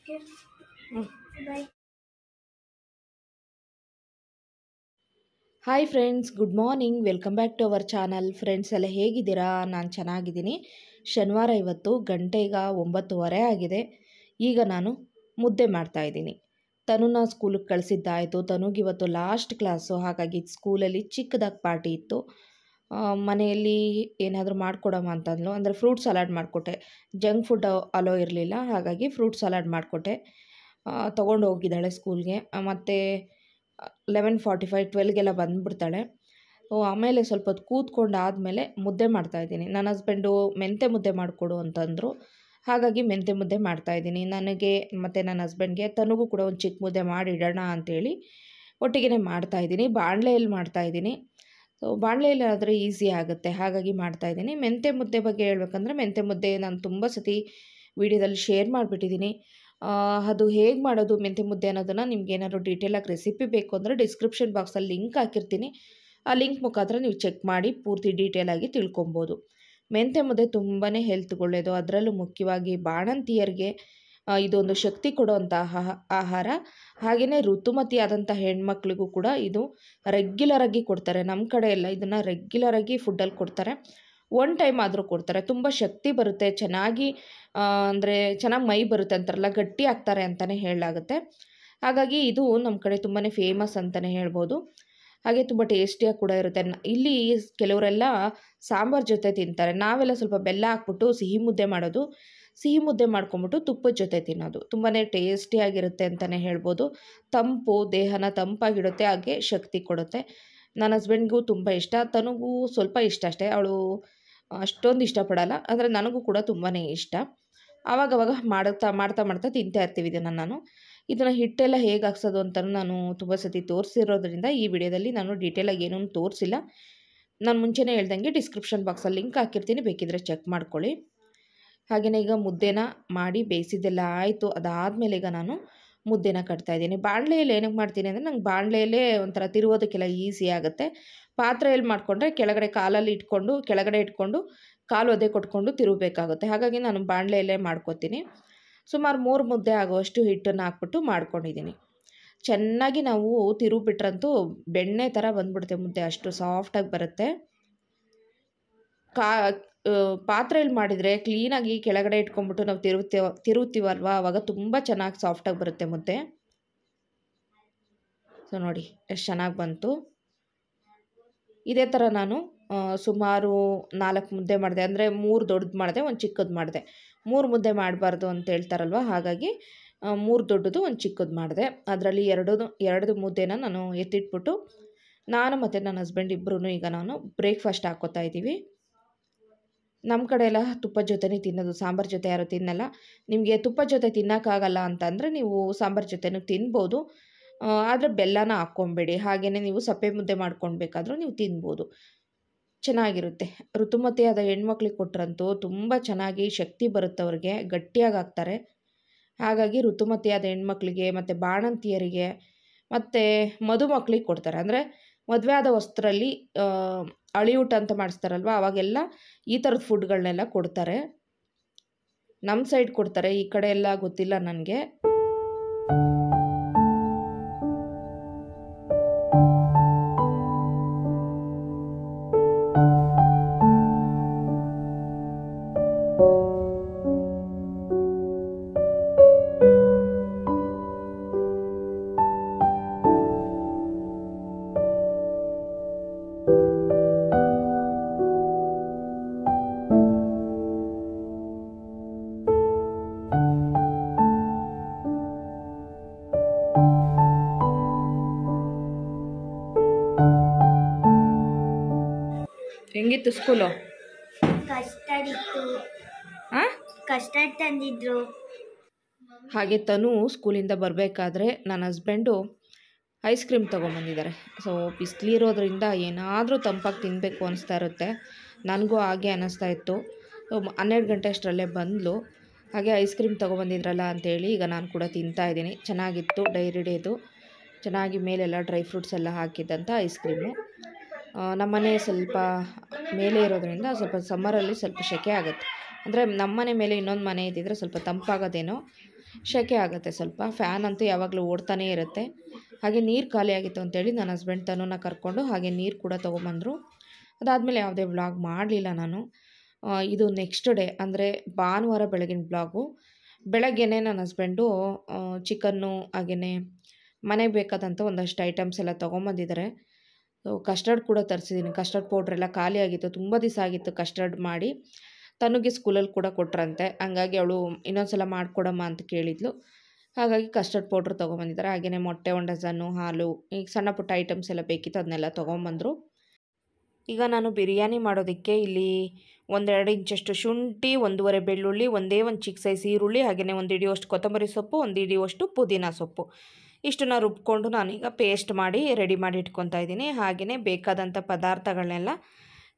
Bye. Hi friends, good morning. Welcome back to our channel. Friends ಎಲ್ಲ ಹೇಗಿದ್ದೀರಾ? ನಾನು ಚೆನ್ನಾಗಿದ್ದೀನಿ. ಶನಿವಾರ ಇವತ್ತು, ಗಂಟೆ ಈಗ 9:30 ಆಗಿದೆ. ಈಗ ನಾನು ಮುದ್ದೆ ಮಾಡ್ತಾಯಿದ್ದೀನಿ. ತನುನ ಸ್ಕೂಲಿಗೆ ಕಳಿಸಿದ್ದಾಯಿತು. ತನುಗಿವತ್ತು ಲಾಸ್ಟ್ ಕ್ಲಾಸು, ಹಾಗಾಗಿ ಸ್ಕೂಲಲ್ಲಿ ಚಿಕ್ಕದಾಗಿ ಪಾರ್ಟಿ ಇತ್ತು. ಮನೆಯಲ್ಲಿ ಏನಾದರೂ ಮಾಡಿಕೊಡಮ್ಮ ಅಂತಂದ್ಲು. ಅಂದರೆ ಫ್ರೂಟ್ ಸಲಾಡ್ ಮಾಡಿಕೊಟ್ಟೆ. ಜಂಕ್ ಫುಡ್ ಅಲೋ ಇರಲಿಲ್ಲ, ಹಾಗಾಗಿ ಫ್ರೂಟ್ ಸಲಾಡ್ ಮಾಡಿಕೊಟ್ಟೆ. ತೊಗೊಂಡು ಹೋಗಿದ್ದಾಳೆ ಸ್ಕೂಲ್ಗೆ. ಮತ್ತು 11:45 12ಗೆಲ್ಲ ಬಂದುಬಿಡ್ತಾಳೆ. ಆಮೇಲೆ ಸ್ವಲ್ಪ ಹೊತ್ತು ಕೂತ್ಕೊಂಡು ಆದಮೇಲೆ ಮುದ್ದೆ ಮಾಡ್ತಾಯಿದ್ದೀನಿ. ನನ್ನ ಹಸ್ಬೆಂಡು ಮೆಂತ್ಯ ಮುದ್ದೆ ಮಾಡಿಕೊಡು ಅಂತಂದರು. ಹಾಗಾಗಿ ಮೆಂತ್ಯ ಮುದ್ದೆ ಮಾಡ್ತಾಯಿದ್ದೀನಿ. ನನಗೆ ಮತ್ತು ನನ್ನ ಹಸ್ಬೆಂಡ್ಗೆ, ತನಗೂ ಕೂಡ ಒಂದು ಚಿಕ್ಕ ಮುದ್ದೆ ಮಾಡಿ ಇಡೋಣ ಅಂಥೇಳಿ ಒಟ್ಟಿಗೆ ಮಾಡ್ತಾಯಿದ್ದೀನಿ. ಬಾಣಲೆಯಲ್ಲಿ ಮಾಡ್ತಾಯಿದ್ದೀನಿ. ಬಾಣಲೆಯಲ್ಲಿ ಆದರೆ ಈಸಿ ಆಗುತ್ತೆ, ಹಾಗಾಗಿ ಮಾಡ್ತಾಯಿದ್ದೀನಿ. ಮೆಂತ್ಯ ಮುದ್ದೆ ಬಗ್ಗೆ ಹೇಳ್ಬೇಕಂದ್ರೆ, ಮೆಂತ್ಯ ಮುದ್ದೆ ನಾನು ತುಂಬ ಸತಿ ವಿಡಿಯೋದಲ್ಲಿ ಶೇರ್ ಮಾಡಿಬಿಟ್ಟಿದ್ದೀನಿ. ಅದು ಹೇಗೆ ಮಾಡೋದು ಮೆಂತ್ಯ ಮುದ್ದೆ ಅನ್ನೋದನ್ನು ನಿಮ್ಗೇನಾದ್ರು ಡೀಟೇಲಾಗಿ ರೆಸಿಪಿ ಬೇಕು ಅಂದರೆ ಡಿಸ್ಕ್ರಿಪ್ಷನ್ ಬಾಕ್ಸಲ್ಲಿ ಲಿಂಕ್ ಹಾಕಿರ್ತೀನಿ. ಆ ಲಿಂಕ್ ಮುಖಾಂತರ ನೀವು ಚೆಕ್ ಮಾಡಿ ಪೂರ್ತಿ ಡೀಟೇಲಾಗಿ ತಿಳ್ಕೊಬೋದು. ಮೆಂತ್ಯ ಮುದ್ದೆ ತುಂಬಾ ಹೆಲ್ತ್ಗೆ ಒಳ್ಳೆಯದು. ಅದರಲ್ಲೂ ಮುಖ್ಯವಾಗಿ ಬಾಣಂತಿಯರಿಗೆ ಇದೊಂದು ಶಕ್ತಿ ಕೊಡುವಂಥ ಆಹಾರ. ಹಾಗೆಯೇ ಋತುಮತಿಯಾದಂಥ ಹೆಣ್ಮಕ್ಳಿಗೂ ಕೂಡ ಇದು ರೆಗ್ಯುಲರಾಗಿ ಕೊಡ್ತಾರೆ. ನಮ್ಮ ಕಡೆ ಎಲ್ಲ ಇದನ್ನು ರೆಗ್ಯುಲರಾಗಿ ಫುಡ್ಡಲ್ಲಿ ಕೊಡ್ತಾರೆ. ಒನ್ ಟೈಮ್ ಆದರೂ ಕೊಡ್ತಾರೆ. ತುಂಬ ಶಕ್ತಿ ಬರುತ್ತೆ, ಚೆನ್ನಾಗಿ ಅಂದರೆ ಚೆನ್ನಾಗಿ ಮೈ ಬರುತ್ತೆ ಅಂತಾರಲ್ಲ, ಗಟ್ಟಿ ಆಗ್ತಾರೆ ಅಂತಲೇ ಹೇಳಲಾಗುತ್ತೆ. ಹಾಗಾಗಿ ಇದು ನಮ್ಮ ಕಡೆ ತುಂಬಾ ಫೇಮಸ್ ಅಂತಲೇ ಹೇಳ್ಬೋದು. ಹಾಗೆ ತುಂಬ ಟೇಸ್ಟಿಯಾಗಿ ಕೂಡ ಇರುತ್ತೆ. ಇಲ್ಲಿ ಕೆಲವರೆಲ್ಲ ಸಾಂಬಾರು ಜೊತೆ ತಿಂತಾರೆ. ನಾವೆಲ್ಲ ಸ್ವಲ್ಪ ಬೆಲ್ಲ ಹಾಕ್ಬಿಟ್ಟು ಸಿಹಿ ಮುದ್ದೆ ಮಾಡೋದು. ಸಿಹಿ ಮುದ್ದೆ ಮಾಡ್ಕೊಂಬಿಟ್ಟು ತುಪ್ಪದ ಜೊತೆ ತಿನ್ನೋದು ತುಂಬಾ ಟೇಸ್ಟಿಯಾಗಿರುತ್ತೆ ಅಂತಲೇ ಹೇಳ್ಬೋದು. ತಂಪು, ದೇಹನ ತಂಪಾಗಿಡುತ್ತೆ, ಹಾಗೆ ಶಕ್ತಿ ಕೊಡುತ್ತೆ. ನನ್ನ ಹಸ್ಬೆಂಡ್ಗೂ ತುಂಬ ಇಷ್ಟ, ತನಗೂ ಸ್ವಲ್ಪ ಇಷ್ಟ ಅಷ್ಟೇ. ಅವಳು ಅಷ್ಟೊಂದು ಇಷ್ಟಪಡಲ್ಲ, ಅಂದರೆ ನನಗೂ ಕೂಡ ತುಂಬಾ ಇಷ್ಟ. ಆವಾಗವಾಗ ಮಾಡ್ತಾ ತಿಂತಾ ಇರ್ತೀವಿ ಇದನ್ನು ಹಿಟ್ಟೆಲ್ಲ ಹೇಗೆ ಹಾಕ್ಸೋದು ಅಂತ ನಾನು ತುಂಬ ಸತಿ ತೋರಿಸಿರೋದ್ರಿಂದ ಈ ವಿಡಿಯೋದಲ್ಲಿ ನಾನು ಡೀಟೇಲಾಗಿ ಏನೂ ತೋರಿಸಿಲ್ಲ. ನಾನು ಮುಂಚೆನೇ ಹೇಳ್ದಂಗೆ ಡಿಸ್ಕ್ರಿಪ್ಷನ್ ಬಾಕ್ಸಲ್ಲಿ ಲಿಂಕ್ ಹಾಕಿರ್ತೀನಿ, ಬೇಕಿದ್ದರೆ ಚೆಕ್ ಮಾಡ್ಕೊಳ್ಳಿ. ಹಾಗೆಯೇ ಈಗ ಮುದ್ದೆನ ಮಾಡಿ ಬೇಯಿಸಿದ್ದೆಲ್ಲ ಆಯಿತು. ಅದಾದಮೇಲೆ ಈಗ ನಾನು ಮುದ್ದೆನ ಕಟ್ತಾಯಿದ್ದೀನಿ. ಬಾಣಲೆಯಲ್ಲಿ ಏನಕ್ಕೆ ಮಾಡ್ತೀನಿ ಅಂದರೆ, ನಂಗೆ ಬಾಣಲೆಯಲ್ಲೇ ಒಂಥರ ತಿರುವುದಕ್ಕೆಲ್ಲ ಈಸಿ ಆಗುತ್ತೆ. ಪಾತ್ರೆಯಲ್ಲಿ ಮಾಡಿಕೊಂಡ್ರೆ ಕೆಳಗಡೆ ಕಾಲಲ್ಲಿ ಇಟ್ಕೊಂಡು, ಕೆಳಗಡೆ ಇಟ್ಕೊಂಡು ಕಾಲು ಒದೆ ಕೊಟ್ಕೊಂಡು ತಿರುಗಬೇಕಾಗುತ್ತೆ. ಹಾಗಾಗಿ ನಾನು ಬಾಣಲೆಯಲ್ಲೇ ಮಾಡ್ಕೊತೀನಿ. ಸುಮಾರು 3 ಮುದ್ದೆ ಆಗುವಷ್ಟು ಹಿಟ್ಟನ್ನು ಹಾಕ್ಬಿಟ್ಟು ಮಾಡ್ಕೊಂಡಿದ್ದೀನಿ. ಚೆನ್ನಾಗಿ ನಾವು ತಿರುಗಿಬಿಟ್ರಂತೂ ಬೆಣ್ಣೆ ಥರ ಬಂದುಬಿಡುತ್ತೆ ಮುದ್ದೆ, ಅಷ್ಟು ಸಾಫ್ಟಾಗಿ ಬರುತ್ತೆ. ಪಾತ್ರೆಯಲ್ಲಿ ಮಾಡಿದರೆ ಕ್ಲೀನಾಗಿ ಕೆಳಗಡೆ ಇಟ್ಕೊಂಡ್ಬಿಟ್ಟು ನಾವು ತಿರುಗ್ತೀವಲ್ವ, ಆವಾಗ ತುಂಬ ಚೆನ್ನಾಗಿ ಸಾಫ್ಟಾಗಿ ಬರುತ್ತೆ ಮುದ್ದೆ. ಸೊ ನೋಡಿ ಎಷ್ಟು ಚೆನ್ನಾಗಿ ಬಂತು. ಇದೇ ಥರ ನಾನು ಸುಮಾರು 4 ಮುದ್ದೆ ಮಾಡಿದೆ. ಅಂದರೆ 3 ದೊಡ್ಡದು ಮಾಡಿದೆ, 1 ಚಿಕ್ಕದು ಮಾಡಿದೆ. 3 ಮುದ್ದೆ ಮಾಡಬಾರ್ದು ಅಂತ ಹೇಳ್ತಾರಲ್ವ, ಹಾಗಾಗಿ 3 ದೊಡ್ಡದು 1 ಚಿಕ್ಕದು ಮಾಡಿದೆ. ಅದರಲ್ಲಿ ಎರಡು ಮುದ್ದೆನ ನಾನು ಎತ್ತಿಟ್ಬಿಟ್ಟು ನಾನು ಮತ್ತು ನನ್ನ ಹಸ್ಬೆಂಡ್ ಇಬ್ಬರೂ ಈಗ ನಾನು ಬ್ರೇಕ್ಫಾಸ್ಟ್ ಹಾಕ್ಕೋತಾ ಇದ್ದೀವಿ. ನಮ್ಮ ಕಡೆ ಎಲ್ಲ ತುಪ್ಪದ ಜೊತೆನೇ ತಿನ್ನೋದು, ಸಾಂಬಾರು ಜೊತೆ ಯಾರು ತಿನ್ನಲ್ಲ. ನಿಮಗೆ ತುಪ್ಪದ ಜೊತೆ ತಿನ್ನೋಕ್ಕಾಗಲ್ಲ ಅಂತಂದರೆ ನೀವು ಸಾಂಬಾರು ಜೊತೆನೂ ತಿನ್ಬೋದು, ಆದರೆ ಬೆಲ್ಲನ ಹಾಕ್ಕೊಬೇಡಿ. ಹಾಗೆಯೇ ನೀವು ಸಪ್ಪೆ ಮುದ್ದೆ ಮಾಡ್ಕೊಳ್ಬೇಕಾದ್ರೂ ನೀವು ತಿನ್ಬೋದು, ಚೆನ್ನಾಗಿರುತ್ತೆ. ಋತುಮತಿಯಾದ ಹೆಣ್ಮಕ್ಳಿಗೆ ಕೊಟ್ಟರಂತೂ ತುಂಬ ಚೆನ್ನಾಗಿ ಶಕ್ತಿ ಬರುತ್ತೆ, ಅವ್ರಿಗೆ ಗಟ್ಟಿಯಾಗಿ ಆಗ್ತಾರೆ. ಹಾಗಾಗಿ ಋತುಮತಿಯಾದ ಹೆಣ್ಮಕ್ಳಿಗೆ ಮತ್ತು ಬಾಣಂತಿಯರಿಗೆ ಮತ್ತು ಮದುಮಕ್ಕಳಿಗೆ ಕೊಡ್ತಾರೆ. ಅಂದರೆ ಮದುವೆ ಆದ ಹೊಸ್ತರಲ್ಲಿ ಅಳಿಯೂಟ ಅಂತ ಮಾಡಿಸ್ತಾರಲ್ವ, ಅವಾಗೆಲ್ಲ ಈ ಥರದ ಫುಡ್ಗಳನ್ನೆಲ್ಲ ಕೊಡ್ತಾರೆ. ನಮ್ಮ ಸೈಡ್ ಕೊಡ್ತಾರೆ, ಈ ಕಡೆ ಎಲ್ಲ ಗೊತ್ತಿಲ್ಲ ನನಗೆ. ಹೆಂಗಿತ್ತು ಸ್ಕೂಲು? ಕಸ್ಟರ್ಡ್ ಇತ್ತು, ಹಾಂ, ಕಸ್ಟರ್ಡ್ ತಂದಿದ್ರು. ಹಾಗೆ ತನು ಸ್ಕೂಲಿಂದ ಬರಬೇಕಾದ್ರೆ ನನ್ನ ಹಸ್ಬೆಂಡು ಐಸ್ ಕ್ರೀಮ್ ತೊಗೊಂಬಂದಿದ್ದಾರೆ. ಸೊ ಬಿಸಿಲಿರೋದ್ರಿಂದ ಏನಾದರೂ ತಂಪಾಗಿ ತಿನ್ನಬೇಕು ಅನಿಸ್ತಾ ಇರುತ್ತೆ. ನನಗೂ ಹಾಗೆ ಅನ್ನಿಸ್ತಾ ಇತ್ತು. 12 ಗಂಟೆ ಅಷ್ಟರಲ್ಲೇ ಬಂದಳು. ಹಾಗೆ ಐಸ್ ಕ್ರೀಮ್ ತೊಗೊಬಂದಿದ್ರಲ್ಲ ಅಂಥೇಳಿ ಈಗ ನಾನು ಕೂಡ ತಿಂತಾಯಿದ್ದೀನಿ. ಚೆನ್ನಾಗಿತ್ತು, ಡೈರಿ ಡೇದು. ಚೆನ್ನಾಗಿ ಮೇಲೆಲ್ಲ ಡ್ರೈ ಫ್ರೂಟ್ಸ್ ಎಲ್ಲ ಹಾಕಿದ್ದಂಥ ಐಸ್ ಕ್ರೀಮು. ನಮ್ಮನೆ ಸ್ವಲ್ಪ ಮೇಲೆ ಇರೋದ್ರಿಂದ ಸ್ವಲ್ಪ ಸಮ್ಮರಲ್ಲಿ ಸ್ವಲ್ಪ ಸೆಕೆ ಆಗುತ್ತೆ. ಅಂದರೆ ನಮ್ಮನೆ ಮೇಲೆ ಇನ್ನೊಂದು ಮನೆ ಇದ್ದಿದ್ರೆ ಸ್ವಲ್ಪ ತಂಪಾಗೋದೇನೋ. ಸೆಕೆ ಆಗುತ್ತೆ ಸ್ವಲ್ಪ. ಫ್ಯಾನ್ ಅಂತೂ ಯಾವಾಗಲೂ ಓಡ್ತಾನೇ ಇರುತ್ತೆ. ಹಾಗೆ ನೀರು ಖಾಲಿ ಆಗಿತ್ತು ಅಂತೇಳಿ ನನ್ನ ಹಸ್ಬೆಂಡ್ ತನುನ ಕರ್ಕೊಂಡು ಹಾಗೆ ನೀರು ಕೂಡ ತೊಗೊಂಬಂದರು. ಅದಾದಮೇಲೆ ಯಾವುದೇ ವ್ಲಾಗ್ ಮಾಡಲಿಲ್ಲ ನಾನು. ಇದು ನೆಕ್ಸ್ಟ್ ಡೇ ಅಂದರೆ ಭಾನುವಾರ ಬೆಳಗಿನ ವ್ಲಾಗು. ಬೆಳಗ್ಗೆನೇ ನನ್ನ ಹಸ್ಬೆಂಡು ಚಿಕನ್ನು ಹಾಗೆಯೇ ಮನೆಗೆ ಬೇಕಾದಂಥ ಒಂದಷ್ಟು ಐಟಮ್ಸ್ ಎಲ್ಲ ತೊಗೊಂಬಂದಿದ್ದಾರೆ. ಕಸ್ಟರ್ಡ್ ಕೂಡ ತರಿಸಿದ್ದೀನಿ. ಕಸ್ಟರ್ಡ್ ಪೌಡ್ರೆಲ್ಲ ಖಾಲಿ ಆಗಿತ್ತು, ತುಂಬ ದಿವಸ ಆಗಿತ್ತು ಕಸ್ಟರ್ಡ್ ಮಾಡಿ. ತನಗೆ ಸ್ಕೂಲಲ್ಲಿ ಕೂಡ ಕೊಟ್ರಂತೆ, ಹಂಗಾಗಿ ಅವಳು ಇನ್ನೊಂದು ಸಲ ಮಾಡಿಕೊಡಮ್ಮ ಅಂತ ಕೇಳಿದ್ಲು. ಹಾಗಾಗಿ ಕಸ್ಟರ್ಡ್ ಪೌಡ್ರ್ ತೊಗೊಂಬಂದಿದ್ದಾರೆ. ಹಾಗೆಯೇ ಮೊಟ್ಟೆ 1 ಡಜನ್ನು, ಹಾಲು, ಈಗ ಸಣ್ಣ ಪುಟ್ಟ ಐಟಮ್ಸ್ ಎಲ್ಲ ಬೇಕಿತ್ತು, ಅದನ್ನೆಲ್ಲ ತೊಗೊಂಬಂದರು. ಈಗ ನಾನು ಬಿರಿಯಾನಿ ಮಾಡೋದಕ್ಕೆ ಇಲ್ಲಿ 1-2 ಇಂಚಷ್ಟು ಶುಂಠಿ, 1 ಬೆಳ್ಳುಳ್ಳಿ, ಒಂದೇ ಒಂದು ಚಿಕ್ಕ ಸೈಜ್ ಈರುಳ್ಳಿ, ಹಾಗೆಯೇ 1 ಹಿಡಿಯುವಷ್ಟು ಕೊತ್ತಂಬರಿ ಸೊಪ್ಪು, 1 ಹಿಡಿಯುವಷ್ಟು ಪುದೀನ ಸೊಪ್ಪು, ಇಷ್ಟನ್ನ ರುಬ್ಕೊಂಡು ನಾನೀಗ ಪೇಸ್ಟ್ ಮಾಡಿ ರೆಡಿ ಮಾಡಿ ಇಟ್ಕೊತಾ ಇದ್ದೀನಿ. ಹಾಗೆಯೇ ಬೇಕಾದಂಥ ಪದಾರ್ಥಗಳನ್ನೆಲ್ಲ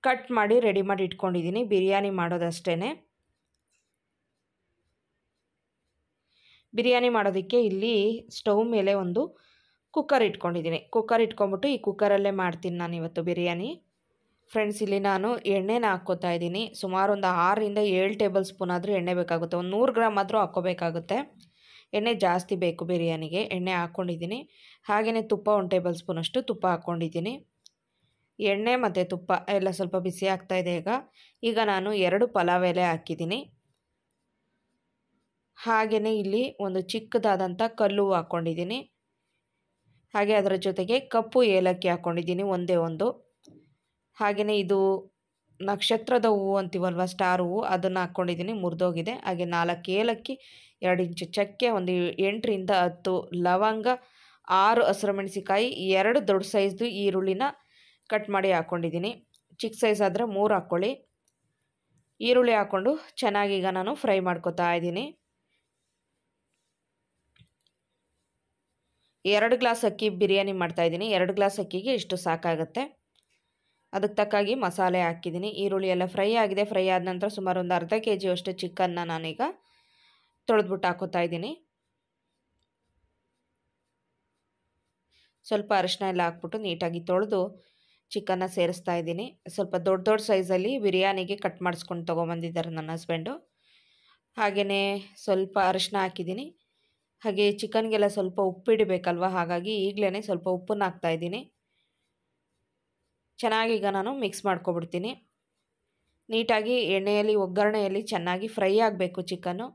ಕಟ್ ಮಾಡಿ ರೆಡಿ ಮಾಡಿ ಇಟ್ಕೊಂಡಿದ್ದೀನಿ. ಬಿರಿಯಾನಿ ಮಾಡೋದಷ್ಟೇ. ಬಿರಿಯಾನಿ ಮಾಡೋದಕ್ಕೆ ಇಲ್ಲಿ ಸ್ಟವ್ ಮೇಲೆ ಒಂದು ಕುಕ್ಕರ್ ಇಟ್ಕೊಂಡಿದ್ದೀನಿ. ಕುಕ್ಕರ್ ಇಟ್ಕೊಂಡ್ಬಿಟ್ಟು ಈ ಕುಕ್ಕರಲ್ಲೇ ಮಾಡ್ತೀನಿ ನಾನು ಇವತ್ತು ಬಿರಿಯಾನಿ. ಫ್ರೆಂಡ್ಸ್, ಇಲ್ಲಿ ನಾನು ಎಣ್ಣೆನ ಹಾಕ್ಕೋತಾ ಇದ್ದೀನಿ. ಸುಮಾರು ಒಂದು 6-7 ಟೇಬಲ್ ಸ್ಪೂನ್ ಆದರೂ ಎಣ್ಣೆ ಬೇಕಾಗುತ್ತೆ. ಒಂದು 100 ಗ್ರಾಮ್ ಆದರೂ ಹಾಕ್ಕೋಬೇಕಾಗುತ್ತೆ. ಎಣ್ಣೆ ಜಾಸ್ತಿ ಬೇಕು ಬಿರಿಯಾನಿಗೆ. ಎಣ್ಣೆ ಹಾಕ್ಕೊಂಡಿದ್ದೀನಿ. ಹಾಗೆಯೇ ತುಪ್ಪ 1 ಟೇಬಲ್ ಸ್ಪೂನಷ್ಟು ತುಪ್ಪ ಹಾಕ್ಕೊಂಡಿದ್ದೀನಿ. ಎಣ್ಣೆ ಮತ್ತು ತುಪ್ಪ ಎಲ್ಲ ಸ್ವಲ್ಪ ಬಿಸಿ ಆಗ್ತಾಯಿದೆ. ಈಗ ನಾನು 2 ಪಲಾವ್ ಎಲೆ ಹಾಕಿದ್ದೀನಿ. ಹಾಗೆಯೇ ಇಲ್ಲಿ ಒಂದು ಚಿಕ್ಕದಾದಂಥ ಕಲ್ಲು ಹಾಕ್ಕೊಂಡಿದ್ದೀನಿ. ಹಾಗೆ ಅದರ ಜೊತೆಗೆ ಕಪ್ಪು ಏಲಕ್ಕಿ ಹಾಕ್ಕೊಂಡಿದ್ದೀನಿ, ಒಂದೇ ಒಂದು. ಹಾಗೆಯೇ ಇದು ನಕ್ಷತ್ರದ ಹೂವು ಅಂತೀವಲ್ವ, ಸ್ಟಾರ್ ಹೂವು, ಅದನ್ನು ಹಾಕ್ಕೊಂಡಿದ್ದೀನಿ, ಮುರಿದೋಗಿದೆ. ಹಾಗೆ 4 ಏಲಕ್ಕಿ, 2 ಇಂಚು ಚಕ್ಕೆ, ಒಂದು 8-10 ಲವಂಗ, 6 ಹಸಿರು ಮೆಣಸಿಕಾಯಿ, 2 ದೊಡ್ಡ ಸೈಜ್ದು ಈರುಳ್ಳಿನ ಕಟ್ ಮಾಡಿ ಹಾಕ್ಕೊಂಡಿದ್ದೀನಿ. ಚಿಕ್ಕ ಸೈಜ್ ಆದರೆ 3 ಹಾಕ್ಕೊಳ್ಳಿ. ಈರುಳ್ಳಿ ಹಾಕ್ಕೊಂಡು ಚೆನ್ನಾಗಿ ಈಗ ನಾನು ಫ್ರೈ ಮಾಡ್ಕೊತಾ ಇದ್ದೀನಿ. 2 ಗ್ಲಾಸ್ ಅಕ್ಕಿ ಬಿರಿಯಾನಿ ಮಾಡ್ತಾಯಿದ್ದೀನಿ. 2 ಗ್ಲಾಸ್ ಅಕ್ಕಿಗೆ ಇಷ್ಟು ಸಾಕಾಗುತ್ತೆ. ಅದಕ್ಕೆ ತಕ್ಕಾಗಿ ಮಸಾಲೆ ಹಾಕಿದ್ದೀನಿ. ಈರುಳ್ಳಿ ಎಲ್ಲ ಫ್ರೈ ಆಗಿದೆ. ಫ್ರೈ ಆದ ನಂತರ ಸುಮಾರು ಒಂದು ಅರ್ಧ kg ಚಿಕನ್ನ ನಾನೀಗ ತೊಳೆದ್ಬಿಟ್ಟು ಹಾಕೋತಾ ಇದ್ದೀನಿ. ಸ್ವಲ್ಪ ಅರಿಶಿನ ಎಲ್ಲ ಹಾಕ್ಬಿಟ್ಟು ನೀಟಾಗಿ ತೊಳೆದು ಚಿಕನ್ನ ಸೇರಿಸ್ತಾ ಇದ್ದೀನಿ. ಸ್ವಲ್ಪ ದೊಡ್ಡ ಸೈಜಲ್ಲಿ ಬಿರಿಯಾನಿಗೆ ಕಟ್ ಮಾಡಿಸ್ಕೊಂಡು ತೊಗೊಂಬಂದಿದ್ದಾರೆ ನನ್ನ ಹಸ್ಬೆಂಡು. ಹಾಗೆಯೇ ಸ್ವಲ್ಪ ಅರಿಶಿನ ಹಾಕಿದ್ದೀನಿ. ಹಾಗೆ ಚಿಕನ್ಗೆಲ್ಲ ಸ್ವಲ್ಪ ಉಪ್ಪಿಡಬೇಕಲ್ವ, ಹಾಗಾಗಿ ಈಗಲೇ ಸ್ವಲ್ಪ ಉಪ್ಪನ್ನು ಹಾಕ್ತಾಯಿದ್ದೀನಿ. ಚೆನ್ನಾಗಿ ಈಗ ನಾನು ಮಿಕ್ಸ್ ಮಾಡ್ಕೊಬಿಡ್ತೀನಿ. ನೀಟಾಗಿ ಎಣ್ಣೆಯಲ್ಲಿ ಒಗ್ಗರಣೆಯಲ್ಲಿ ಚೆನ್ನಾಗಿ ಫ್ರೈ ಆಗಬೇಕು ಚಿಕನ್ನು.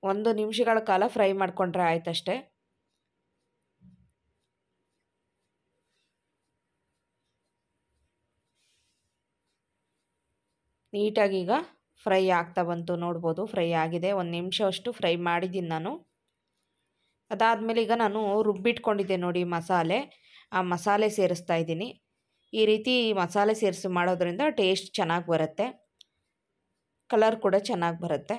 1 ನಿಮಿಷಗಳ ಕಾಲ ಫ್ರೈ ಮಾಡಿಕೊಂಡ್ರೆ ಆಯ್ತಷ್ಟೇ. ನೀಟಾಗಿ ಈಗ ಫ್ರೈ ಆಗ್ತಾ ಬಂತು, ನೋಡ್ಬೋದು ಫ್ರೈ ಆಗಿದೆ. 1 ನಿಮಿಷ ಅಷ್ಟು ಫ್ರೈ ಮಾಡಿದ್ದೀನಿ ನಾನು. ಅದಾದಮೇಲೆ ಈಗ ನಾನು ರುಬ್ಬಿಟ್ಕೊಂಡಿದ್ದೆ ನೋಡಿ ಮಸಾಲೆ, ಆ ಮಸಾಲೆ ಸೇರಿಸ್ತಾ ಇದ್ದೀನಿ. ಈ ರೀತಿ ಮಸಾಲೆ ಸೇರಿಸಿ ಮಾಡೋದ್ರಿಂದ ಟೇಸ್ಟ್ ಚೆನ್ನಾಗಿ ಬರುತ್ತೆ, ಕಲರ್ ಕೂಡ ಚೆನ್ನಾಗಿ ಬರುತ್ತೆ.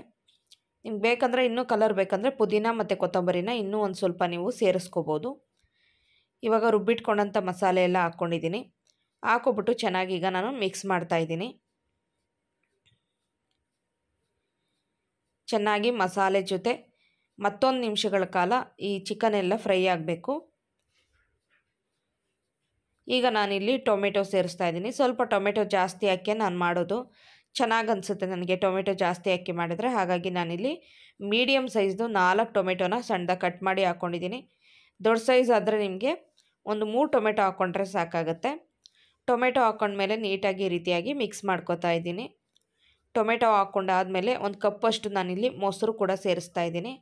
ನಿಮ್ಗೆ ಬೇಕಂದರೆ ಇನ್ನೂ ಕಲರ್ ಬೇಕಂದರೆ ಪುದೀನ ಮತ್ತು ಕೊತ್ತಂಬರಿನ ಇನ್ನೂ ಒಂದು ಸ್ವಲ್ಪ ನೀವು ಸೇರಿಸ್ಕೋಬೋದು. ಇವಾಗ ರುಬ್ಬಿಟ್ಕೊಂಡಂಥ ಮಸಾಲೆ ಎಲ್ಲ ಹಾಕ್ಕೊಂಡಿದ್ದೀನಿ. ಹಾಕ್ಕೊಬಿಟ್ಟು ಚೆನ್ನಾಗಿ ಈಗ ನಾನು ಮಿಕ್ಸ್ ಮಾಡ್ತಾಯಿದ್ದೀನಿ. ಚೆನ್ನಾಗಿ ಮಸಾಲೆ ಜೊತೆ ಮತ್ತೊಂದು ನಿಮಿಷಗಳ ಕಾಲ ಈ ಚಿಕನ್ ಎಲ್ಲ ಫ್ರೈ ಆಗಬೇಕು. ಈಗ ನಾನಿಲ್ಲಿ ಟೊಮೆಟೊ ಸೇರಿಸ್ತಾ ಇದ್ದೀನಿ. ಸ್ವಲ್ಪ ಟೊಮೆಟೊ ಜಾಸ್ತಿ ಹಾಕಿ ನಾನು ಮಾಡೋದು, ಚೆನ್ನಾಗಿ ಅನಿಸುತ್ತೆ ನನಗೆ ಟೊಮೆಟೊ ಜಾಸ್ತಿ ಹಾಕಿ ಮಾಡಿದರೆ. ಹಾಗಾಗಿ ನಾನಿಲ್ಲಿ ಮೀಡಿಯಮ್ ಸೈಜ್ದು 4 ಟೊಮೆಟೊನ ಸಣ್ಣದಾಗಿ ಕಟ್ ಮಾಡಿ ಹಾಕ್ಕೊಂಡಿದ್ದೀನಿ. ದೊಡ್ಡ ಸೈಜ್ ಆದರೆ ನಿಮಗೆ ಒಂದು 3 ಟೊಮೆಟೊ ಹಾಕ್ಕೊಂಡ್ರೆ ಸಾಕಾಗುತ್ತೆ. ಟೊಮೆಟೊ ಹಾಕ್ಕೊಂಡ್ಮೇಲೆ ನೀಟಾಗಿ ಈ ರೀತಿಯಾಗಿ ಮಿಕ್ಸ್ ಮಾಡ್ಕೊತಾ ಇದ್ದೀನಿ. ಟೊಮೆಟೊ ಹಾಕ್ಕೊಂಡಾದಮೇಲೆ 1 ಕಪ್ಪಷ್ಟು ನಾನಿಲ್ಲಿ ಮೊಸರು ಕೂಡ ಸೇರಿಸ್ತಾ ಇದ್ದೀನಿ.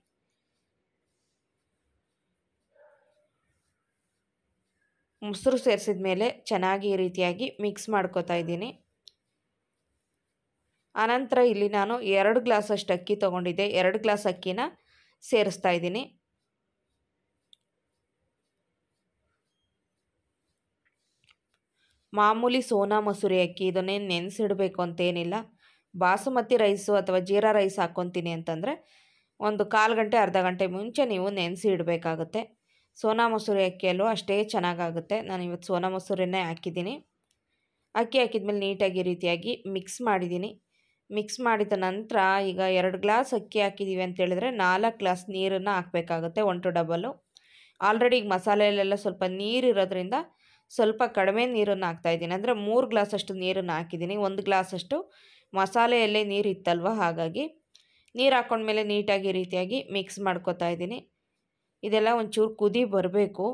ಮೊಸರು ಸೇರಿಸಿದ ಮೇಲೆ ಚೆನ್ನಾಗಿ ಈ ರೀತಿಯಾಗಿ ಮಿಕ್ಸ್ ಮಾಡ್ಕೊತಾ ಇದ್ದೀನಿ. ಆನಂತರ ಇಲ್ಲಿ ನಾನು 2 ಗ್ಲಾಸಷ್ಟು ಅಕ್ಕಿ ತೊಗೊಂಡಿದ್ದೆ. 2 ಗ್ಲಾಸ್ ಅಕ್ಕಿನ ಸೇರಿಸ್ತಾ ಇದ್ದೀನಿ. ಮಾಮೂಲಿ ಸೋನಾ ಮಸೂರಿ ಅಕ್ಕಿ, ಇದನ್ನೇನು ನೆನೆಸಿಡಬೇಕು ಅಂತೇನಿಲ್ಲ. ಬಾಸುಮತಿ ರೈಸು ಅಥವಾ ಜೀರಾ ರೈಸ್ ಹಾಕ್ಕೊತೀನಿ ಅಂತಂದರೆ ಒಂದು 1/4 ಗಂಟೆ ಅರ್ಧ ಗಂಟೆ ಮುಂಚೆ ನೀವು ನೆನೆಸಿ ಇಡಬೇಕಾಗುತ್ತೆ. ಸೋನಾ ಮಸೂರಿ ಅಕ್ಕಿಯಲ್ಲೂ ಅಷ್ಟೇ ಚೆನ್ನಾಗಾಗುತ್ತೆ. ನಾನು ಇವತ್ತು ಸೋನಾ ಮಸೂರಿನೇ ಹಾಕಿದ್ದೀನಿ. ಅಕ್ಕಿ ಹಾಕಿದ್ಮೇಲೆ ನೀಟಾಗಿ ಈ ರೀತಿಯಾಗಿ ಮಿಕ್ಸ್ ಮಾಡಿದ್ದೀನಿ. ಮಿಕ್ಸ್ ಮಾಡಿದ ನಂತರ ಈಗ 2 ಗ್ಲಾಸ್ ಅಕ್ಕಿ ಹಾಕಿದ್ದೀವಿ ಅಂತೇಳಿದ್ರೆ 4 ಗ್ಲಾಸ್ ನೀರನ್ನು ಹಾಕಬೇಕಾಗುತ್ತೆ, 1 to ಡಬಲ್ಲು. ಆಲ್ರೆಡಿ ಈಗ ಮಸಾಲೆಯಲ್ಲೆಲ್ಲ ಸ್ವಲ್ಪ ನೀರು ಇರೋದ್ರಿಂದ ಸ್ವಲ್ಪ ಕಡಿಮೆ ನೀರನ್ನು ಹಾಕ್ತಾಯಿದ್ದೀನಿ. ಅಂದರೆ 3 ಗ್ಲಾಸಷ್ಟು ನೀರನ್ನು ಹಾಕಿದ್ದೀನಿ. 1 ಗ್ಲಾಸಷ್ಟು ಮಸಾಲೆಯಲ್ಲೇ ನೀರು ಇತ್ತಲ್ವ, ಹಾಗಾಗಿ ನೀರು ಹಾಕ್ಕೊಂಡ್ಮೇಲೆ ನೀಟಾಗಿ ಈ ರೀತಿಯಾಗಿ ಮಿಕ್ಸ್ ಮಾಡ್ಕೊತಾ ಇದ್ದೀನಿ. ಇದೆಲ್ಲ ಒಂಚೂರು ಕುದಿ ಬರಬೇಕು.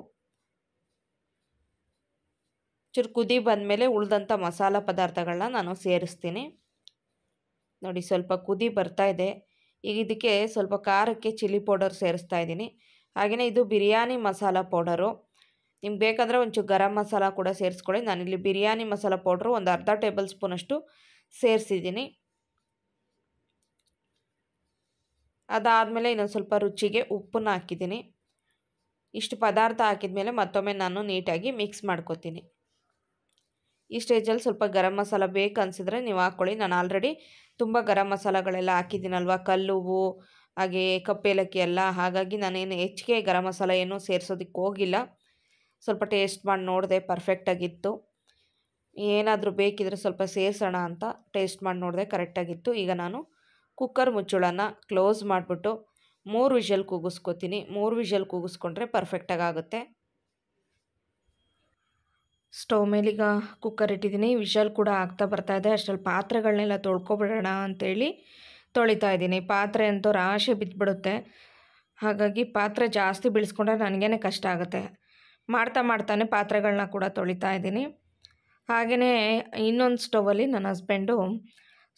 ಚೂರು ಕುದಿ ಬಂದಮೇಲೆ ಉಳಿದಂಥ ಮಸಾಲ ಪದಾರ್ಥಗಳನ್ನ ನಾನು ಸೇರಿಸ್ತೀನಿ. ನೋಡಿ ಸ್ವಲ್ಪ ಕುದಿ ಬರ್ತಾ ಇದೆ. ಈಗ ಇದಕ್ಕೆ ಸ್ವಲ್ಪ ಖಾರಕ್ಕೆ ಚಿಲ್ಲಿ ಪೌಡರ್ ಸೇರಿಸ್ತಾ ಇದ್ದೀನಿ. ಹಾಗೆಯೇ ಇದು ಬಿರಿಯಾನಿ ಮಸಾಲ ಪೌಡರು. ನಿಮ್ಗೆ ಬೇಕಂದರೆ ಒಂಚೂರು ಗರಂ ಮಸಾಲ ಕೂಡ ಸೇರಿಸ್ಕೊಳ್ಳಿ. ನಾನಿಲ್ಲಿ ಬಿರಿಯಾನಿ ಮಸಾಲ ಪೌಡ್ರು ಒಂದು ಅರ್ಧ ಟೇಬಲ್ ಸ್ಪೂನಷ್ಟು ಸೇರಿಸಿದ್ದೀನಿ. ಅದಾದಮೇಲೆ ಇನ್ನೊಂದು ಸ್ವಲ್ಪ ರುಚಿಗೆ ಉಪ್ಪನ್ನ ಹಾಕಿದ್ದೀನಿ. ಇಷ್ಟು ಪದಾರ್ಥ ಹಾಕಿದ್ಮೇಲೆ ಮತ್ತೊಮ್ಮೆ ನಾನು ನೀಟಾಗಿ ಮಿಕ್ಸ್ ಮಾಡ್ಕೊತೀನಿ. ಈ ಸ್ಟೇಜಲ್ಲಿ ಸ್ವಲ್ಪ ಗರಂ ಮಸಾಲ ಬೇಕು ಅನಿಸಿದ್ರೆ ನೀವು ಹಾಕ್ಕೊಳ್ಳಿ. ನಾನು ಆಲ್ರೆಡಿ ತುಂಬ ಗರಂ ಮಸಾಲಗಳೆಲ್ಲ ಹಾಕಿದ್ದೀನಲ್ವ, ಕಲ್ಲುವು ಹಾಗೆ ಕಪ್ಪೇಲಕ್ಕಿ ಎಲ್ಲ. ಹಾಗಾಗಿ ನಾನೇನು ಹೆಚ್ಚಿಗೆ ಗರಂ ಮಸಾಲ ಏನೂ ಸೇರಿಸೋದಕ್ಕೆ ಹೋಗಿಲ್ಲ. ಸ್ವಲ್ಪ ಟೇಸ್ಟ್ ಮಾಡಿ ನೋಡಿದೆ, ಪರ್ಫೆಕ್ಟಾಗಿತ್ತು. ಏನಾದರೂ ಬೇಕಿದ್ರೆ ಸ್ವಲ್ಪ ಸೇರಿಸೋಣ ಅಂತ ಟೇಸ್ಟ್ ಮಾಡಿ ನೋಡಿದೆ, ಕರೆಕ್ಟಾಗಿತ್ತು. ಈಗ ನಾನು ಕುಕ್ಕರ್ ಮುಚ್ಚಳನ ಕ್ಲೋಸ್ ಮಾಡಿಬಿಟ್ಟು 3 ವಿಷಲ್ ಕೂಗಿಸ್ಕೊತೀನಿ. 3 ವಿಷಲ್ ಕೂಗಿಸ್ಕೊಂಡ್ರೆ ಪರ್ಫೆಕ್ಟಾಗಿ ಆಗುತ್ತೆ. ಸ್ಟವ್ ಮೇಲೀಗ ಕುಕ್ಕರ್ ಇಟ್ಟಿದ್ದೀನಿ. ವಿಷಲ್ ಕೂಡ ಆಗ್ತಾ ಬರ್ತಾಯಿದೆ. ಅಷ್ಟರಲ್ಲಿ ಪಾತ್ರೆಗಳನ್ನೆಲ್ಲ ತೊಳ್ಕೊಬಿಡೋಣ ಅಂಥೇಳಿ ತೊಳಿತಾ ಇದ್ದೀನಿ. ಪಾತ್ರೆ ಅಂತೂ ರಾಶಿ ಬಿದ್ದುಬಿಡುತ್ತೆ. ಹಾಗಾಗಿ ಪಾತ್ರೆ ಜಾಸ್ತಿ ಬೀಳಿಸ್ಕೊಂಡ್ರೆ ನನಗೇ ಕಷ್ಟ ಆಗುತ್ತೆ. ಮಾಡ್ತಾನೆ ಪಾತ್ರೆಗಳನ್ನ ಕೂಡ ತೊಳಿತಾ ಇದ್ದೀನಿ. ಹಾಗೆಯೇ ಇನ್ನೊಂದು ಸ್ಟವಲ್ಲಿ ನನ್ನ ಹಸ್ಬೆಂಡು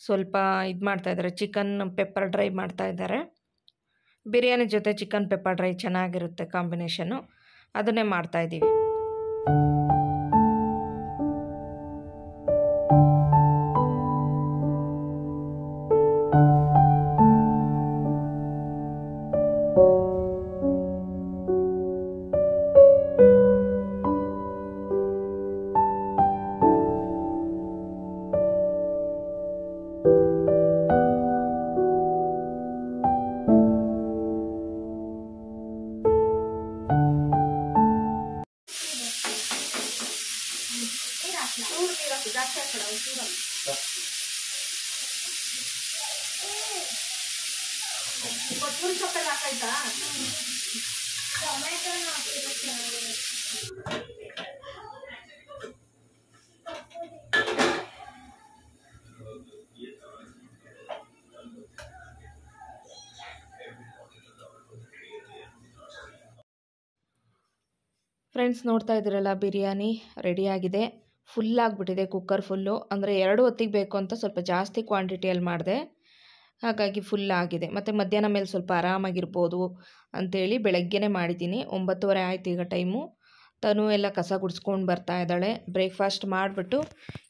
ಸ್ವಲ್ಪ ಇದು ಮಾಡ್ತಾಯಿದ್ದಾರೆ, ಚಿಕನ್ ಪೆಪ್ಪರ್ ಡ್ರೈ ಮಾಡ್ತಾಯಿದ್ದಾರೆ. ಬಿರಿಯಾನಿ ಜೊತೆ ಚಿಕನ್ ಪೆಪ್ಪರ್ ಡ್ರೈ ಚೆನ್ನಾಗಿರುತ್ತೆ ಕಾಂಬಿನೇಷನ್ನು. ಅದನ್ನೇ ಮಾಡ್ತಾಯಿದ್ದೀವಿ. ಕೊತ್ತಂಬರಿ ಸೊಪ್ಪೆಲ್ಲ ಹಾಕಾಯ್ತಾ? ಟೊಮೆಟೊನ ಹಾಕಿದ್ರೆ ಚೆನ್ನಾಗಿರುತ್ತೆ. ಫ್ರೆಂಡ್ಸ್, ನೋಡ್ತಾ ಇದ್ದೀರಲ್ಲ, ಬಿರಿಯಾನಿ ರೆಡಿಯಾಗಿದೆ. ಫುಲ್ಲಾಗಿಬಿಟ್ಟಿದೆ ಕುಕ್ಕರ್ ಫುಲ್ಲು. ಅಂದರೆ 2 ಹೊತ್ತಿಗೆ ಬೇಕು ಅಂತ ಸ್ವಲ್ಪ ಜಾಸ್ತಿ ಕ್ವಾಂಟಿಟಿಯಲ್ಲಿ ಮಾಡಿದೆ. ಹಾಗಾಗಿ ಫುಲ್ಲಾಗಿದೆ. ಮತ್ತು ಮಧ್ಯಾಹ್ನ ಮೇಲೆ ಸ್ವಲ್ಪ ಆರಾಮಾಗಿರ್ಬೋದು ಅಂಥೇಳಿ ಬೆಳಗ್ಗೆನೇ ಮಾಡಿದ್ದೀನಿ. 9:30 ಆಯಿತು ಈಗ ಟೈಮು. ತನು ಎಲ್ಲ ಕಸ ಗುಡಿಸ್ಕೊಂಡು ಬರ್ತಾ ಇದ್ದಾಳೆ. ಬ್ರೇಕ್ಫಾಸ್ಟ್ ಮಾಡಿಬಿಟ್ಟು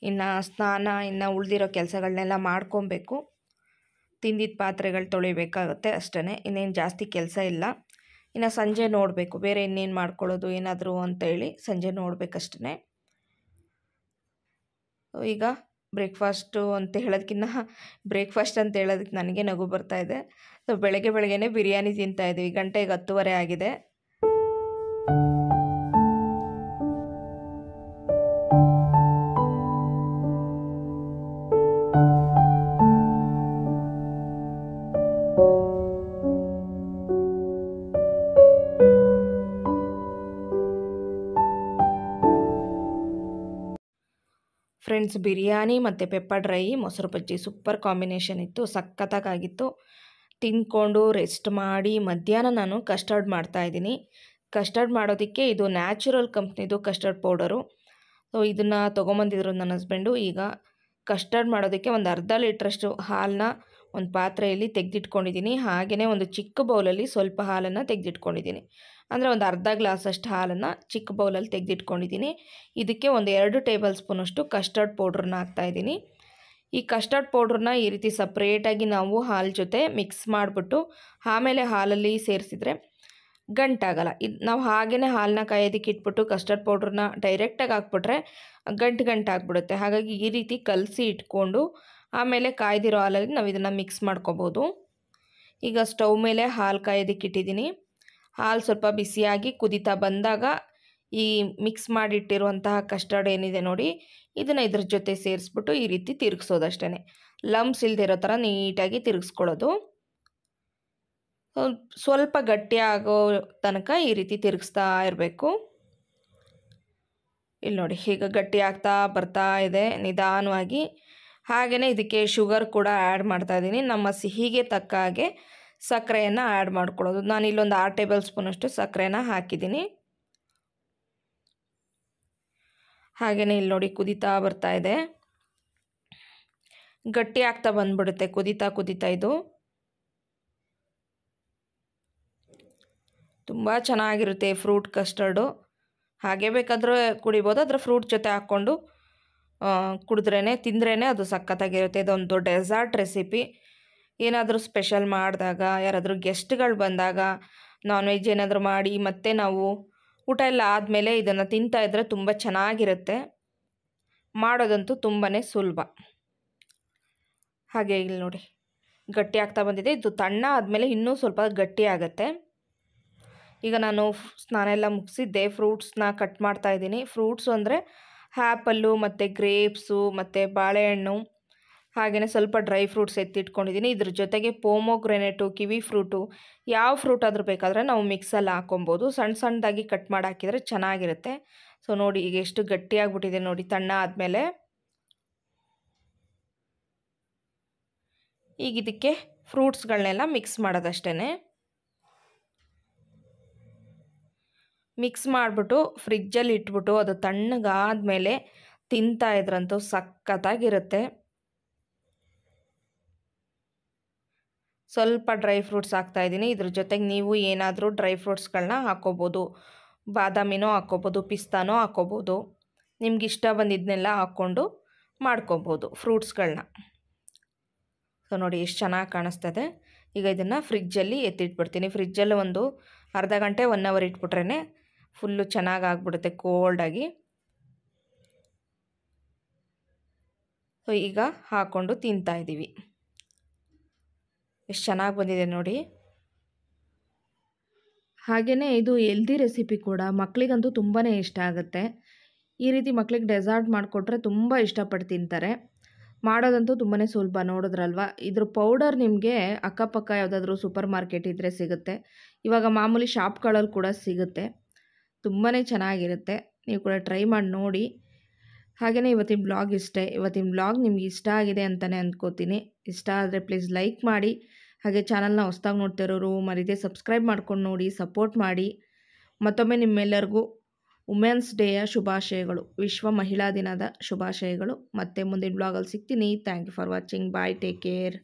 ಇನ್ನು ಸ್ನಾನ, ಇನ್ನು ಉಳಿದಿರೋ ಕೆಲಸಗಳನ್ನೆಲ್ಲ ಮಾಡ್ಕೊಬೇಕು. ತಿಂದಿದ್ದ ಪಾತ್ರೆಗಳು ತೊಳಿಬೇಕಾಗುತ್ತೆ ಅಷ್ಟೇ. ಇನ್ನೇನು ಜಾಸ್ತಿ ಕೆಲಸ ಇಲ್ಲ. ಇನ್ನು ಸಂಜೆ ನೋಡಬೇಕು ಬೇರೆ ಇನ್ನೇನು ಮಾಡ್ಕೊಳ್ಳೋದು ಏನಾದರೂ ಅಂತೇಳಿ ಸಂಜೆ ನೋಡಬೇಕಷ್ಟೇ. ಈಗ ಬ್ರೇಕ್ಫಾಸ್ಟು ಅಂತ ಹೇಳೋದಕ್ಕಿಂತ ಬ್ರೇಕ್ಫಾಸ್ಟ್ ಅಂತ ಹೇಳೋದಕ್ಕೆ ನನಗೆ ನಗು ಬರ್ತಾಯಿದೆ. ಸೊ ಬೆಳಗ್ಗೆನೇ ಬಿರಿಯಾನಿ ತಿಂತಾಯಿದ್ದೀವಿ. ಗಂಟೆಗೆ 10:30 ಆಗಿದೆ. ಫ್ರೆಂಡ್ಸ್, ಬಿರಿಯಾನಿ ಮತ್ತು ಪೆಪ್ಪರ್ ಡ್ರೈ ಮೊಸರು ಬಜ್ಜಿ ಸೂಪರ್ ಕಾಂಬಿನೇಷನ್ ಇತ್ತು. ಸಖತ್ತಾಗಿತ್ತು. ತಿಂದ್ಕೊಂಡು ರೆಸ್ಟ್ ಮಾಡಿ ಮಧ್ಯಾಹ್ನ ನಾನು ಕಸ್ಟರ್ಡ್ ಮಾಡ್ತಾಯಿದ್ದೀನಿ. ಕಸ್ಟರ್ಡ್ ಮಾಡೋದಕ್ಕೆ ಇದು ನ್ಯಾಚುರಲ್ ಕಂಪ್ನಿದು ಕಸ್ಟರ್ಡ್ ಪೌಡರು. ಸೊ ಇದನ್ನು ತೊಗೊಂಬಂದಿದ್ರು ನನ್ನ ಹಸ್ಬೆಂಡು. ಈಗ ಕಸ್ಟರ್ಡ್ ಮಾಡೋದಕ್ಕೆ ಒಂದು ಅರ್ಧ ಲೀಟ್ರಷ್ಟು ಹಾಲನ್ನ ಒಂದು ಪಾತ್ರೆಯಲ್ಲಿ ತೆಗೆದಿಟ್ಕೊಂಡಿದ್ದೀನಿ. ಹಾಗೆಯೇ ಒಂದು ಚಿಕ್ಕ ಬೌಲಲ್ಲಿ ಸ್ವಲ್ಪ ಹಾಲನ್ನು ತೆಗೆದಿಟ್ಕೊಂಡಿದ್ದೀನಿ. ಅಂದರೆ ಒಂದು ಅರ್ಧ ಗ್ಲಾಸಷ್ಟು ಹಾಲನ್ನು ಚಿಕ್ಕ ಬೌಲಲ್ಲಿ ತೆಗೆದಿಟ್ಕೊಂಡಿದ್ದೀನಿ. ಇದಕ್ಕೆ ಒಂದು 2 ಟೇಬಲ್ ಸ್ಪೂನಷ್ಟು ಕಸ್ಟರ್ಡ್ ಪೌಡ್ರನ್ನ ಹಾಕ್ತಾಯಿದ್ದೀನಿ. ಈ ಕಸ್ಟರ್ಡ್ ಪೌಡ್ರನ್ನ ಈ ರೀತಿ ಸಪ್ರೇಟಾಗಿ ನಾವು ಹಾಲು ಜೊತೆ ಮಿಕ್ಸ್ ಮಾಡಿಬಿಟ್ಟು ಆಮೇಲೆ ಹಾಲಲ್ಲಿ ಸೇರಿಸಿದ್ರೆ ಗಂಟಾಗಲ್ಲ. ಇದು ನಾವು ಹಾಗೆಯೇ ಹಾಲನ್ನ ಕಾಯೋದಕ್ಕೆ ಇಟ್ಬಿಟ್ಟು ಕಸ್ಟರ್ಡ್ ಪೌಡ್ರನ್ನ ಡೈರೆಕ್ಟಾಗಿ ಹಾಕ್ಬಿಟ್ರೆ ಗಂಟಾಗ್ಬಿಡುತ್ತೆ. ಹಾಗಾಗಿ ಈ ರೀತಿ ಕಲಸಿ ಇಟ್ಕೊಂಡು ಆಮೇಲೆ ಕಾಯ್ದಿರೋ ಹಾಲಲ್ಲಿ ನಾವು ಇದನ್ನು ಮಿಕ್ಸ್ ಮಾಡ್ಕೋಬೋದು. ಈಗ ಸ್ಟವ್ ಮೇಲೆ ಹಾಲು ಕಾಯೋದಕ್ಕೆ ಇಟ್ಟಿದ್ದೀನಿ. ಹಾಲು ಸ್ವಲ್ಪ ಬಿಸಿಯಾಗಿ ಕುದೀತಾ ಬಂದಾಗ ಈ ಮಿಕ್ಸ್ ಮಾಡಿಟ್ಟಿರುವಂತಹ ಕಸ್ಟರ್ಡ್ ಏನಿದೆ ನೋಡಿ, ಇದನ್ನು ಇದ್ರ ಜೊತೆ ಸೇರಿಸ್ಬಿಟ್ಟು ಈ ರೀತಿ ತಿರುಗಿಸೋದಷ್ಟೇ. ಲಂಪ್ಸ್ ಇಲ್ದಿರೋ ಥರ ನೀಟಾಗಿ ತಿರುಗಿಸ್ಕೊಳ್ಳೋದು. ಸ್ವಲ್ಪ ಗಟ್ಟಿಯಾಗೋ ತನಕ ಈ ರೀತಿ ತಿರುಗಿಸ್ತಾ ಇರಬೇಕು. ಇಲ್ಲಿ ನೋಡಿ, ಈಗ ಗಟ್ಟಿ ಆಗ್ತಾ ಬರ್ತಾ ಇದೆ ನಿಧಾನವಾಗಿ. ಹಾಗೆಯೇ ಇದಕ್ಕೆ ಶುಗರ್ ಕೂಡ ಆ್ಯಡ್ ಮಾಡ್ತಾಯಿದ್ದೀನಿ. ನಮ್ಮ ಸಿಹಿಗೆ ತಕ್ಕ ಹಾಗೆ ಸಕ್ಕರೆಯನ್ನು ಆ್ಯಡ್ ಮಾಡ್ಕೊಳ್ಳೋದು. ನಾನು ಇಲ್ಲೊಂದು 6 ಟೇಬಲ್ ಸ್ಪೂನಷ್ಟು ಸಕ್ಕರೆನ ಹಾಕಿದ್ದೀನಿ. ಹಾಗೆಯೇ ಇಲ್ಲಿ ನೋಡಿ ಕುದೀತಾ ಬರ್ತಾ ಇದೆ. ಗಟ್ಟಿ ಆಗ್ತಾ ಬಂದ್ಬಿಡುತ್ತೆ ಕುದೀತಾ ಕುದೀತಾ. ಇದು ತುಂಬ ಚೆನ್ನಾಗಿರುತ್ತೆ ಫ್ರೂಟ್ ಕಸ್ಟರ್ಡು. ಹಾಗೆ ಬೇಕಾದರೂ ಕುಡಿಬೋದು, ಅದರ ಫ್ರೂಟ್ ಜೊತೆ ಹಾಕ್ಕೊಂಡು ಕುಡಿದ್ರೇ ತಿಂದ್ರೇ ಅದು ಸಖತ್ತಾಗಿರುತ್ತೆ. ಇದೊಂದು ಡೆಸರ್ಟ್ ರೆಸಿಪಿ. ಏನಾದರೂ ಸ್ಪೆಷಲ್ ಮಾಡಿದಾಗ, ಯಾರಾದರೂ ಗೆಸ್ಟ್ಗಳು ಬಂದಾಗ, ನಾನ್ ವೆಜ್ ಏನಾದರೂ ಮಾಡಿ ಮತ್ತೆ ನಾವು ಊಟ ಎಲ್ಲ ಆದಮೇಲೆ ಇದನ್ನು ತಿಂತಾಯಿದ್ರೆ ತುಂಬ ಚೆನ್ನಾಗಿರುತ್ತೆ. ಮಾಡೋದಂತೂ ತುಂಬಾ ಸುಲಭ. ಹಾಗೆ ಇಲ್ಲಿ ನೋಡಿ ಗಟ್ಟಿ ಆಗ್ತಾ ಬಂದಿದೆ. ಇದು ತಣ್ಣ ಆದಮೇಲೆ ಇನ್ನೂ ಸ್ವಲ್ಪ ಗಟ್ಟಿ ಆಗುತ್ತೆ. ಈಗ ನಾನು ಸ್ನಾನ ಮುಗಿಸಿದ್ದೆ, ಫ್ರೂಟ್ಸ್ನ ಕಟ್ ಮಾಡ್ತಾಯಿದ್ದೀನಿ. ಫ್ರೂಟ್ಸು ಅಂದರೆ ಆ್ಯಪಲ್ಲು ಮತ್ತು ಗ್ರೇಪ್ಸು ಮತ್ತು ಬಾಳೆಹಣ್ಣು, ಹಾಗೆಯೇ ಸ್ವಲ್ಪ ಡ್ರೈ ಫ್ರೂಟ್ಸ್ ಎತ್ತಿಟ್ಕೊಂಡಿದ್ದೀನಿ. ಇದ್ರ ಜೊತೆಗೆ ಪೋಮೋಗ್ರೆನೇಟು, ಕಿವಿ ಫ್ರೂಟು, ಯಾವ ಫ್ರೂಟ್ ಆದರೂ ಬೇಕಾದರೆ ನಾವು ಮಿಕ್ಸಲ್ಲಿ ಹಾಕೊಬೋದು. ಸಣ್ಣ ಸಣ್ಣದಾಗಿ ಕಟ್ ಮಾಡಿ ಹಾಕಿದರೆ ಚೆನ್ನಾಗಿರುತ್ತೆ. ಸೊ ನೋಡಿ ಈಗ ಎಷ್ಟು ಗಟ್ಟಿಯಾಗಿಬಿಟ್ಟಿದೆ ನೋಡಿ ತಣ್ಣ ಆದಮೇಲೆ. ಈಗ ಇದಕ್ಕೆ ಫ್ರೂಟ್ಸ್ಗಳನ್ನೆಲ್ಲ ಮಿಕ್ಸ್ ಮಾಡೋದಷ್ಟೇ. ಮಿಕ್ಸ್ ಮಾಡಿಬಿಟ್ಟು ಫ್ರಿಜ್ಜಲ್ಲಿ ಇಟ್ಬಿಟ್ಟು ಅದು ತಣ್ಣಗಾದಮೇಲೆ ತಿಂತಾಯಿದ್ರಂತೂ ಸಖತ್ತಾಗಿರುತ್ತೆ. ಸ್ವಲ್ಪ ಡ್ರೈ ಫ್ರೂಟ್ಸ್ ಹಾಕ್ತಾಯಿದ್ದೀನಿ. ಇದ್ರ ಜೊತೆಗೆ ನೀವು ಏನಾದರೂ ಡ್ರೈ ಫ್ರೂಟ್ಸ್ಗಳನ್ನ ಹಾಕ್ಕೋಬೋದು. ಬಾದಾಮಿನೋ ಹಾಕ್ಕೋಬೋದು, ಪಿಸ್ತಾನೋ ಹಾಕ್ಕೋಬೋದು. ನಿಮ್ಗೆ ಇಷ್ಟ ಬಂದಿದ್ದನ್ನೆಲ್ಲ ಹಾಕ್ಕೊಂಡು ಮಾಡ್ಕೊಬೋದು ಫ್ರೂಟ್ಸ್ಗಳನ್ನ. ಸೊ ನೋಡಿ ಎಷ್ಟು ಚೆನ್ನಾಗಿ ಕಾಣಿಸ್ತದೆ. ಈಗ ಇದನ್ನು ಫ್ರಿಜ್ಜಲ್ಲಿ ಎತ್ತಿಟ್ಬಿಡ್ತೀನಿ. ಫ್ರಿಜ್ಜಲ್ಲಿ ಒಂದು ಅರ್ಧ ಗಂಟೆ 1 ಅವರ್ ಇಟ್ಬಿಟ್ರೇ ಫುಲ್ಲು ಚೆನ್ನಾಗಿ ಆಗಿಬಿಡುತ್ತೆ ಕೋಲ್ಡಾಗಿ. ಸೊ ಈಗ ಹಾಕ್ಕೊಂಡು ತಿಂತಾಯಿದ್ದೀವಿ. ಎಷ್ಟು ಚೆನ್ನಾಗಿ ಬಂದಿದೆ ನೋಡಿ. ಹಾಗೆಯೇ ಇದು ಹೆಲ್ದಿ ರೆಸಿಪಿ ಕೂಡ. ಮಕ್ಕಳಿಗಂತೂ ತುಂಬಾ ಇಷ್ಟ ಆಗುತ್ತೆ. ಈ ರೀತಿ ಮಕ್ಕಳಿಗೆ ಡೆಸರ್ಟ್ ಮಾಡಿಕೊಟ್ರೆ ತುಂಬ ಇಷ್ಟಪಟ್ಟು ತಿಂತಾರೆ. ಮಾಡೋದಂತೂ ತುಂಬಾ ಸುಲಭ. ನೋಡಿದ್ರಲ್ವ, ಇದ್ರ ಪೌಡರ್ ನಿಮಗೆ ಅಕ್ಕಪಕ್ಕ ಯಾವುದಾದ್ರೂ ಸೂಪರ್ ಮಾರ್ಕೆಟ್ ಇದ್ದರೆ ಸಿಗುತ್ತೆ. ಇವಾಗ ಮಾಮೂಲಿ ಶಾಪ್ಗಳಲ್ಲಿ ಕೂಡ ಸಿಗುತ್ತೆ. ತುಂಬಾ ಚೆನ್ನಾಗಿರುತ್ತೆ. ನೀವು ಕೂಡ ಟ್ರೈ ಮಾಡಿ ನೋಡಿ. ಹಾಗೆಯೇ ಇವತ್ತಿನ ಬ್ಲಾಗ್ ಇಷ್ಟೇ. ಇವತ್ತಿನ ಬ್ಲಾಗ್ ನಿಮ್ಗೆ ಇಷ್ಟ ಆಗಿದೆ ಅಂತಲೇ ಅಂದ್ಕೋತೀನಿ. ಇಷ್ಟ ಆದರೆ ಪ್ಲೀಸ್ ಲೈಕ್ ಮಾಡಿ. ಹಾಗೆ ಚಾನಲ್ನ ಹೊಸ್ದಾಗಿ ನೋಡ್ತಿರೋರು ಮರೀದೆ ಸಬ್ಸ್ಕ್ರೈಬ್ ಮಾಡ್ಕೊಂಡು ನೋಡಿ, ಸಪೋರ್ಟ್ ಮಾಡಿ. ಮತ್ತೊಮ್ಮೆ ನಿಮ್ಮೆಲ್ಲರಿಗೂ ವುಮೆನ್ಸ್ ಡೇಯ ಶುಭಾಶಯಗಳು, ವಿಶ್ವ ಮಹಿಳಾ ದಿನದ ಶುಭಾಶಯಗಳು. ಮತ್ತೆ ಮುಂದಿನ ಬ್ಲಾಗಲ್ಲಿ ಸಿಗ್ತೀನಿ. Thank you for watching. Bye, take care.